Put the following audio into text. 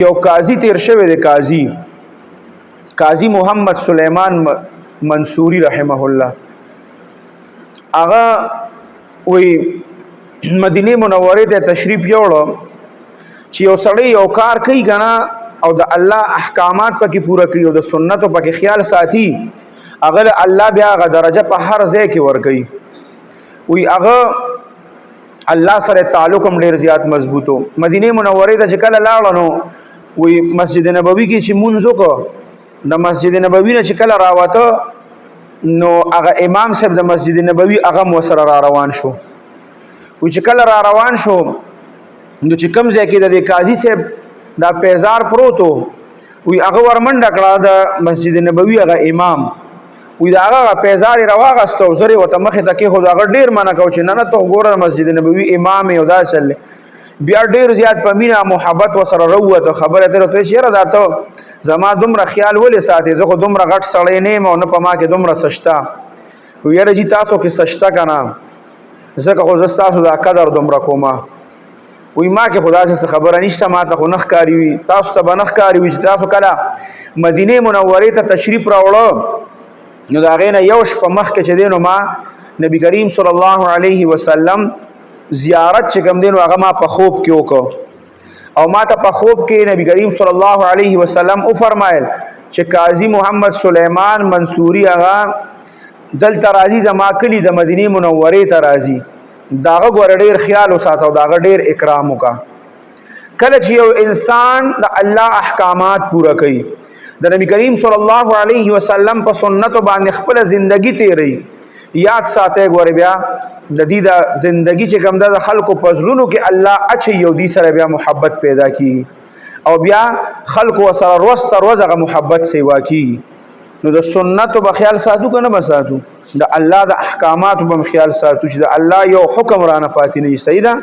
یو قاضی تیر شوی دی قاضی محمد سلیمان منصوری رحمه الله هغه وی مدینه منوره ته تشریف یوړو چې یو سړی یو کار کوي کنه او د الله احکامات پکې پوره کوي او د سنتو پکې خیال ساتي هغه الله بیا هغه درجه په هر ځای کې ورکوي وی هغه الله سره تعلق هم ډیر زیات مضبوطو مدینه منوره ته چې کله لاړ نو وی مسجد نبوي کې چې مونږ وکړو د مسجد نبوي نه چې کله راوته نو هغه امام صاحب د مسجد نبوي هغه مو سره را روان شو و چې کله را روان شو نو چې کوم ځای کې د قاضي صاحب دا پیزار پروتو وی هغه ورمنډه کړه د مسجد نبوي هغه امام وی دا هغه پیزار راواغستو زری وته مخه ته کې خو هغه ډیر منع کو چې نه ته ګوره مسجد نبوي امام یو دا چل بیا ډیر زیات په مینا محبت وسره وروته خبره ته چې را ته زما دومره خیال ولې ساتي زه خو دومره غټ سړی نه مو نه په ما کې دومره سشتا ویره جی تاسو کې سشتا کنه زکه خو زستاسو دا قدر دومره کومه وی ما کې خدا سے خبره نشته ما ته خو نخ کاری وي تاسو ته بنخ کاری وي چې تاسو کله مدینه منوره ته تشریف راوړو نو دا غینه یو شپه مخ کې چې دینو ما نبی کریم صلی الله علیه وسلم زیارت چې کوم دینو هغه ما په خوب کې وکړو او ما ته په خوب کې نبی کریم صلی الله علیه وسلم او فرمایل چې قاضی محمد سلیمان منصوری هغه دل ترازی زما کلی د مدینه منوره ترازی داغه ګور ډیر خیال وساتو داغه ډیر اکرام وکا کله چې یو انسان د الله احکامات پورا کوي د نبی کریم صلی الله علیه وسلم په سنت باندې خپل ژوندۍ تیری یاد ساته ګور بیا د دې د ژوندۍ چې کوم د خلکو پزلونو کې الله اچي یو دي سره بیا محبت پیدا کی او بیا خلکو سره روز تر روز هغه محبت سیوا کی نو د سنت په خیال ساتو کنه بساتو د الله د احکامات په خیال ساتو چې د الله یو حکم رانه پاتې نه صحیح ده